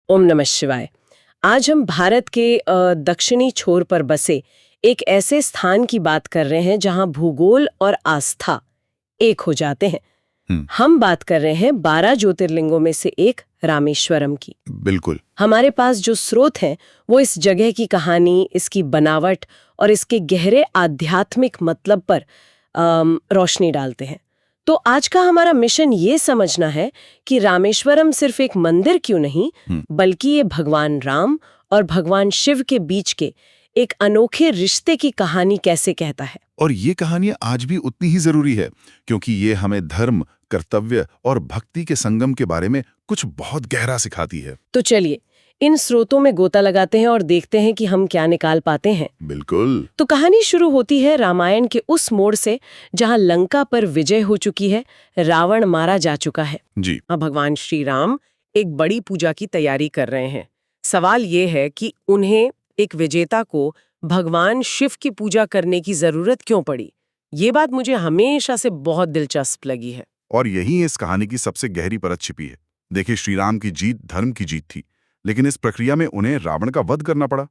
ओम नमः शिवाय। आज हम भारत के दक्षिणी छोर पर बसे एक ऐसे स्थान की बात कर रहे हैं जहां भूगोल और आस्था एक हो जाते हैं। हम बात कर रहे हैं 12 ज्योतिर्लिंगों में से एक रामेश्वरम की। बिल्कुल। हमारे पास जो स्रोत हैं वो इस जगह की कहानी, इसकी बनावट और इसके गहरे आध्यात्मिक मतलब पर रोशनी डालते हैं। तो आज का हमारा मिशन ये समझना है कि रामेश्वरम सिर्फ एक मंदिर क्यों नहीं, बल्कि ये भगवान राम और भगवान शिव के बीच के एक अनोखे रिश्ते की कहानी कैसे कहता है। और ये कहानियां आज भी उतनी ही जरूरी है, क्योंकि ये हमें धर्म, कर्तव्य और भक्ति के संगम के बारे में कुछ बहुत गहरा सिखाती है। तो चलिए इन स्रोतों में गोता लगाते हैं और देखते हैं कि हम क्या निकाल पाते हैं। बिल्कुल। तो कहानी शुरू होती है रामायण के उस मोड़ से जहां लंका पर विजय हो चुकी है, रावण मारा जा चुका है। जी। अब भगवान श्री राम एक बड़ी पूजा की तैयारी कर रहे हैं। सवाल ये है कि उन्हें, एक विजेता को, भगवान शिव की पूजा करने की जरूरत क्यों पड़ी। ये बात मुझे हमेशा से बहुत दिलचस्प लगी है। और यही इस कहानी की सबसे गहरी परत छिपी है। देखिए, श्री राम की जीत धर्म की जीत थी, लेकिन इस प्रक्रिया में उन्हें रावण का वध करना पड़ा।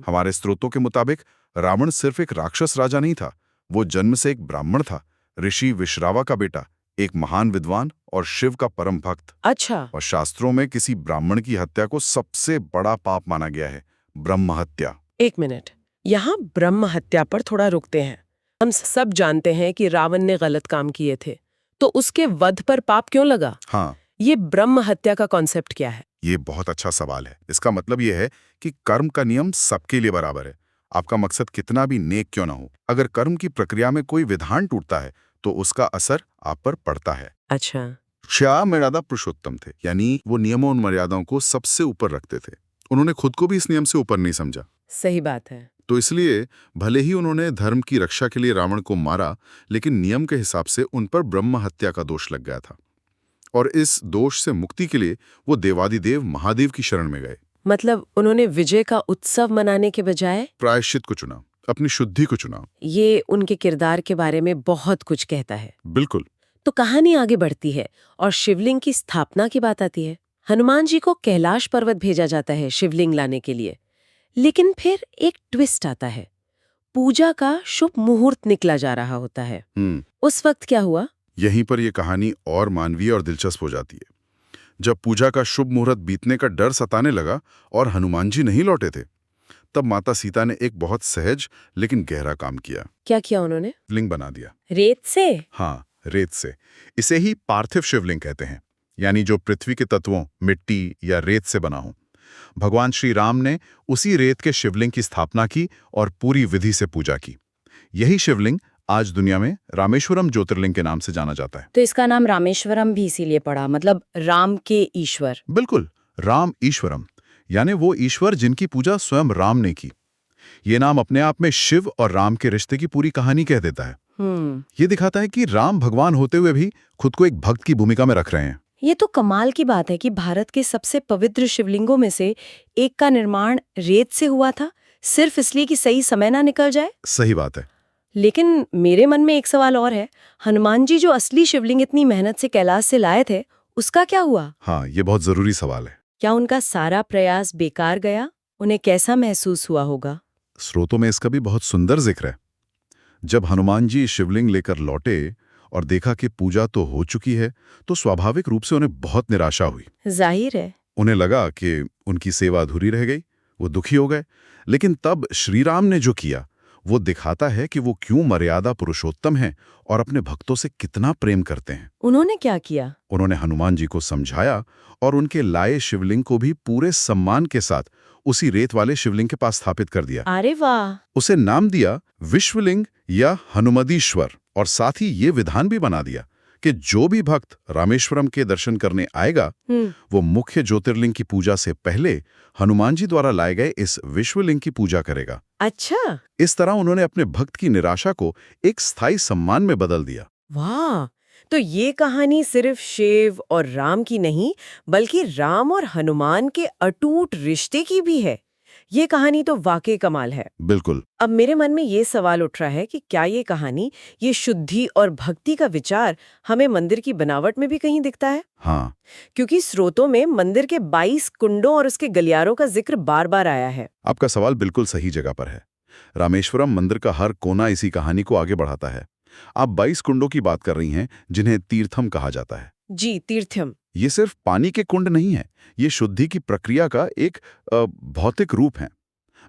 हमारे स्रोतों के मुताबिक रावण सिर्फ एक राक्षस राजा नहीं था, वो जन्म से एक ब्राह्मण था, ऋषि विश्रावा का बेटा, एक महान विद्वान और शिव का परम भक्त। अच्छा। और शास्त्रों में किसी ब्राह्मण की हत्या को सबसे बड़ा पाप माना गया है, ब्रह्म हत्या। एक मिनट, यहाँ ब्रह्म हत्या पर थोड़ा रुकते हैं। हम सब जानते हैं कि रावण ने गलत काम किए थे, तो उसके वध पर पाप क्यों लगा? हाँ, ये ब्रह्म हत्या का कॉन्सेप्ट क्या है? ये बहुत अच्छा सवाल है। इसका मतलब ये है कि कर्म का नियम सबके लिए बराबर है। आपका मकसद कितना भी नेक क्यों ना हो, अगर कर्म की प्रक्रिया में कोई विधान टूटता है तो उसका असर आप पर पड़ता है। अच्छा। श्याम मर्यादा पुरुषोत्तम थे, यानी वो नियमों और मर्यादाओं को सबसे ऊपर रखते थे। उन्होंने खुद को भी इस नियम से ऊपर नहीं समझा। सही बात है। तो इसलिए भले ही उन्होंने धर्म की रक्षा के लिए रावण को मारा, लेकिन नियम के हिसाब से उन पर ब्रह्म हत्या का दोष लग गया था। और इस दोष से मुक्ति के लिए वो देवादिदेव महादेव की शरण में गए। मतलब उन्होंने विजय का उत्सव मनाने के बजाय प्रायश्चित को चुना, अपनी शुद्धि को चुना। ये उनके किरदार के बारे में बहुत कुछ कहता है। बिल्कुल। तो कहानी आगे बढ़ती है और शिवलिंग की स्थापना की बात आती है। हनुमान जी को कैलाश पर्वत भेजा जाता है शिवलिंग लाने के लिए, लेकिन फिर एक ट्विस्ट आता है। पूजा का शुभ मुहूर्त निकला जा रहा होता है। उस वक्त क्या हुआ? यहीं पर यह कहानी और मानवीय और दिलचस्प हो जाती है। जब पूजा का शुभ मुहूर्त बीतने का डर सताने लगा और हनुमान जी नहीं लौटे थे, तब माता सीता ने एक बहुत सहज लेकिन गहरा काम किया। क्या किया उन्होंने? शिवलिंग बना दिया। रेत से? हाँ, रेत से। इसे ही पार्थिव शिवलिंग कहते हैं, यानी जो पृथ्वी के तत्वों, मिट्टी या रेत से बना हो। भगवान श्री राम ने उसी रेत के शिवलिंग की स्थापना की और पूरी विधि से पूजा की। यही शिवलिंग आज दुनिया में रामेश्वरम ज्योतिर्लिंग के नाम से जाना जाता है। तो इसका नाम रामेश्वरम भी इसीलिए पड़ा, मतलब राम के ईश्वर। बिल्कुल, राम ईश्वरम, यानी वो ईश्वर जिनकी पूजा स्वयं राम ने की। ये नाम अपने आप में शिव और राम के रिश्ते की पूरी कहानी कह देता है। ये दिखाता है कि राम भगवान होते हुए भी खुद को एक भक्त की भूमिका में रख रहे हैं। ये तो कमाल की बात है कि भारत के सबसे पवित्र शिवलिंगों में से एक का निर्माण रेत से हुआ था, सिर्फ इसलिए कि सही समय ना निकल जाए। सही बात है। लेकिन मेरे मन में एक सवाल और है, हनुमान जी जो असली शिवलिंग इतनी मेहनत से कैलाश से लाए थे, उसका क्या हुआ? हाँ, ये बहुत जरूरी सवाल है। क्या उनका सारा प्रयास बेकार गया? उन्हें कैसा महसूस हुआ होगा? स्रोतों में इसका भी बहुत सुंदर जिक्र है। जब हनुमान जी शिवलिंग लेकर लौटे और देखा कि पूजा तो हो चुकी है, तो स्वाभाविक रूप से उन्हें बहुत निराशा हुई। जाहिर है। उन्हें लगा कि उनकी सेवा अधूरी रह गई, वो दुखी हो गए। लेकिन तब श्री राम ने जो किया, वो दिखाता है कि वो क्यों मर्यादा पुरुषोत्तम हैं और अपने भक्तों से कितना प्रेम करते हैं। उन्होंने क्या किया? उन्होंने हनुमान जी को समझाया और उनके लाए शिवलिंग को भी पूरे सम्मान के साथ उसी रेत वाले शिवलिंग के पास स्थापित कर दिया। अरे वाह! उसे नाम दिया विश्वलिंग या हनुमदीश्वर, और साथ ही ये विधान भी बना दिया कि जो भी भक्त रामेश्वरम के दर्शन करने आएगा, वो मुख्य ज्योतिर्लिंग की पूजा से पहले हनुमान जी द्वारा लाए गए इस विश्वलिंग की पूजा करेगा। अच्छा। इस तरह उन्होंने अपने भक्त की निराशा को एक स्थायी सम्मान में बदल दिया। वाह! तो ये कहानी सिर्फ शिव और राम की नहीं, बल्कि राम और हनुमान के अटूट रिश्ते की भी है। ये कहानी तो वाकई कमाल है। बिल्कुल। अब मेरे मन में ये सवाल उठ रहा है कि क्या ये कहानी, ये शुद्धि और भक्ति का विचार हमें मंदिर की बनावट में भी कहीं दिखता है? हाँ, क्योंकि स्रोतों में मंदिर के 22 कुंडों और उसके गलियारों का जिक्र बार बार आया है। आपका सवाल बिल्कुल सही जगह पर है। रामेश्वरम मंदिर का हर कोना इसी कहानी को आगे बढ़ाता है। आप 22 कुंडों की बात कर रही हैं, जिन्हें तीर्थम कहा जाता है। जी, तीर्थम। ये सिर्फ पानी के कुंड नहीं है, ये शुद्धि की प्रक्रिया का एक भौतिक रूप है।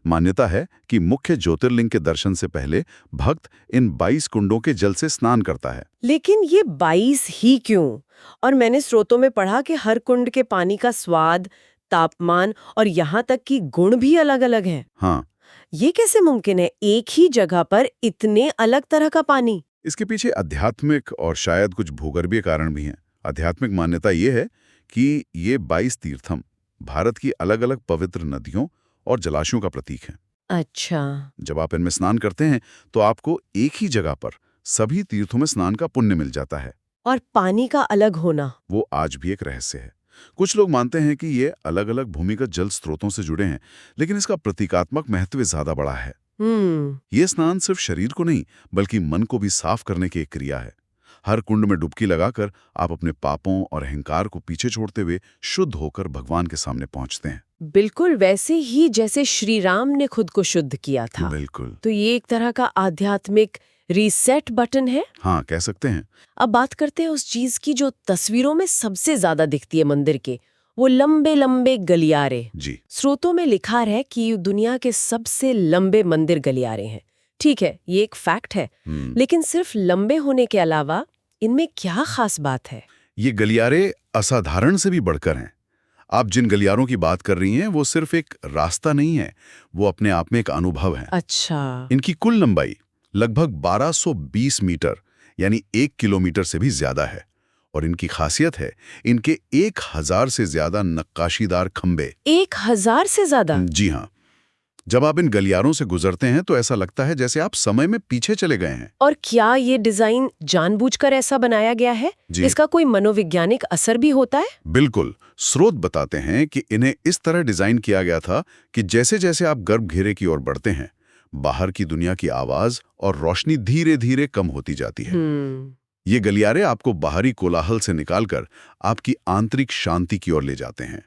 मान्यता है कि मुख्य ज्योतिर्लिंग के दर्शन से पहले भक्त इन 22 कुंडों के जल से स्नान करता है। लेकिन ये 22 ही क्यों? और मैंने स्रोतों में पढ़ा कि हर कुंड के पानी का स्वाद, तापमान और यहाँ तक कि गुण भी अलग-अलग हैं। हाँ, ये कैसे मुमकिन है, एक ही जगह पर इतने अलग तरह का पानी? इसके पीछे आध्यात्मिक और शायद कुछ भूगर्भीय कारण भी हैं। आध्यात्मिक मान्यता ये है कि ये 22 तीर्थम भारत की अलग-अलग पवित्र नदियों और जलाशयों का प्रतीक हैं। अच्छा। जब आप इनमें स्नान करते हैं तो आपको एक ही जगह पर सभी तीर्थों में स्नान का पुण्य मिल जाता है। और पानी का अलग होना? वो आज भी एक रहस्य है। कुछ लोग मानते हैं कि ये अलग-अलग भूमिगत जल स्रोतों से जुड़े हैं, लेकिन इसका प्रतीकात्मक महत्व ज्यादा बड़ा है। ये स्नान सिर्फ शरीर को नहीं, बल्कि मन को भी साफ करने की एक क्रिया है। हर कुंड में डुबकी लगाकर आप अपने पापों और अहंकार को पीछे छोड़ते हुए शुद्ध होकर भगवान के सामने पहुंचते हैं। बिल्कुल वैसे ही जैसे श्री राम ने खुद को शुद्ध किया था। बिल्कुल। तो ये एक तरह का आध्यात्मिक रीसेट बटन है। हाँ, कह सकते हैं। अब बात करते हैं उस चीज की जो तस्वीरों में सबसे ज्यादा दिखती है मंदिर के, वो लंबे लंबे गलियारे। जी। स्रोतों में लिखा है कि ये दुनिया के सबसे लंबे मंदिर गलियारे हैं। ठीक है, ये एक फैक्ट है, लेकिन सिर्फ लंबे होने के अलावा इनमें क्या खास बात है? ये गलियारे असाधारण से भी बढ़कर हैं। आप जिन गलियारों की बात कर रही हैं वो सिर्फ एक रास्ता नहीं है, वो अपने आप में एक अनुभव है। अच्छा। इनकी कुल लंबाई लगभग 1220 मीटर यानी 1 किलोमीटर से भी ज्यादा है, और इनकी खासियत है इनके 1000 से ज्यादा नक्काशीदार खंबे। 1000 से ज्यादा? जी हाँ। जब आप इन गलियारों से गुजरते हैं तो ऐसा लगता है जैसे आप समय में पीछे चले गए हैं। और क्या ये डिजाइन जानबूझकर ऐसा बनाया गया है? जी। इसका कोई मनोवैज्ञानिक असर भी होता है? बिल्कुल। स्रोत बताते हैं कि इन्हें इस तरह डिजाइन किया गया था कि जैसे जैसे आप गर्भ घेरे की ओर बढ़ते हैं, बाहर की दुनिया की आवाज और रोशनी धीरे धीरे कम होती जाती है। ये गलियारे आपको बाहरी कोलाहल से निकालकर आपकी आंतरिक शांति की ओर ले जाते हैं।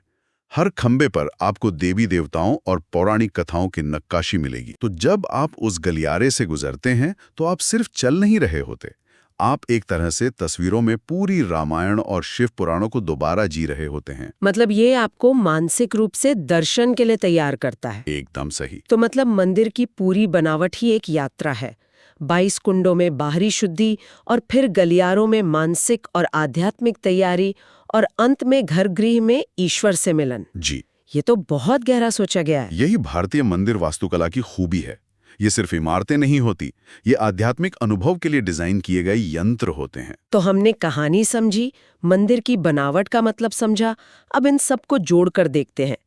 हर खंबे पर आपको देवी देवताओं और पौराणिक कथाओं की नक्काशी मिलेगी। तो जब आप उस गलियारे से गुजरते हैं तो आप सिर्फ चल नहीं रहे होते, आप एक तरह से तस्वीरों में पूरी रामायण और शिव पुराणों को दोबारा जी रहे होते हैं। मतलब ये आपको मानसिक रूप से दर्शन के लिए तैयार करता है। एकदम सही। तो मतलब मंदिर की पूरी बनावट ही एक यात्रा है। 22 कुंडों में बाहरी शुद्धि, और फिर गलियारों में मानसिक और आध्यात्मिक तैयारी, और अंत में गर्भगृह में ईश्वर से मिलन। जी। ये तो बहुत गहरा सोचा गया है। यही भारतीय मंदिर वास्तुकला की खूबी है। ये सिर्फ इमारतें नहीं होती, ये आध्यात्मिक अनुभव के लिए डिजाइन किए गए यंत्र होते हैं। तो हमने कहानी समझी, मंदिर की बनावट का मतलब समझा, अब इन सबको जोड़कर देखते हैं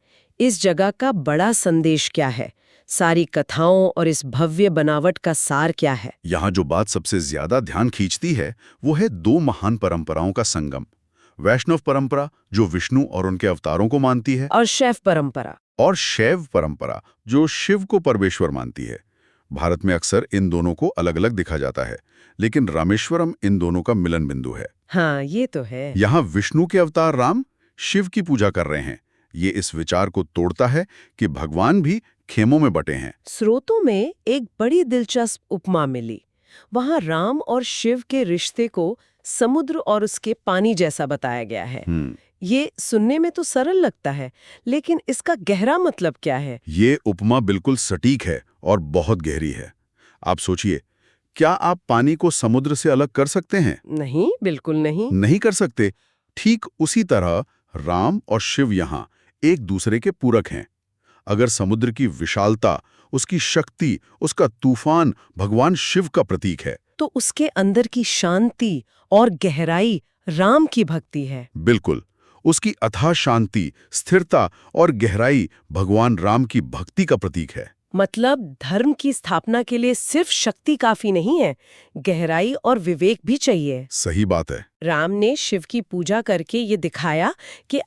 इस जगह का बड़ा संदेश क्या है, सारी कथाओं और इस भव्य बनावट का सार क्या है। यहाँ जो बात सबसे ज्यादा ध्यान खींचती है वो है 2 महान परंपराओं का संगम। वैष्णव परंपरा जो विष्णु और उनके अवतारों को मानती है, और शैव परंपरा, और शैव परंपरा जो शिव को परमेश्वर मानती है। भारत में अक्सर इन दोनों को अलग अलग दिखा जाता है, लेकिन रामेश्वरम इन दोनों का मिलन बिंदु है। हाँ, ये तो है। यहाँ विष्णु के अवतार राम शिव की पूजा कर रहे हैं। ये इस विचार को तोड़ता है कि भगवान भी खेमों में बटे हैं। स्रोतों में एक बड़ी दिलचस्प उपमा मिली। वहां राम और शिव के रिश्ते को समुद्र और उसके पानी जैसा बताया गया है। ये सुनने में तो सरल लगता है, लेकिन इसका गहरा मतलब क्या है? ये उपमा बिल्कुल सटीक है और बहुत गहरी है। आप सोचिए, क्या आप पानी को समुद्र से अलग कर सकते हैं? नहीं, बिल्कुल नहीं। नहीं कर सकते। ठीक उसी तरह राम और शिव यहाँ एक दूसरे के पूरक हैं। अगर समुद्र की विशालता, उसकी शक्ति, उसका तूफान भगवान शिव का प्रतीक है, तो उसके अंदर की शांति और गहराई राम की भक्ति है। बिल्कुल। उसकी अथाह शांति, स्थिरता और गहराई भगवान राम की भक्ति का प्रतीक है। मतलब धर्म की स्थापना के लिए सिर्फ शक्ति काफी नहीं है, गहराई और विवेक भी चाहिए। सही बात है। राम ने शिव की पूजा करके ये दिखाया कि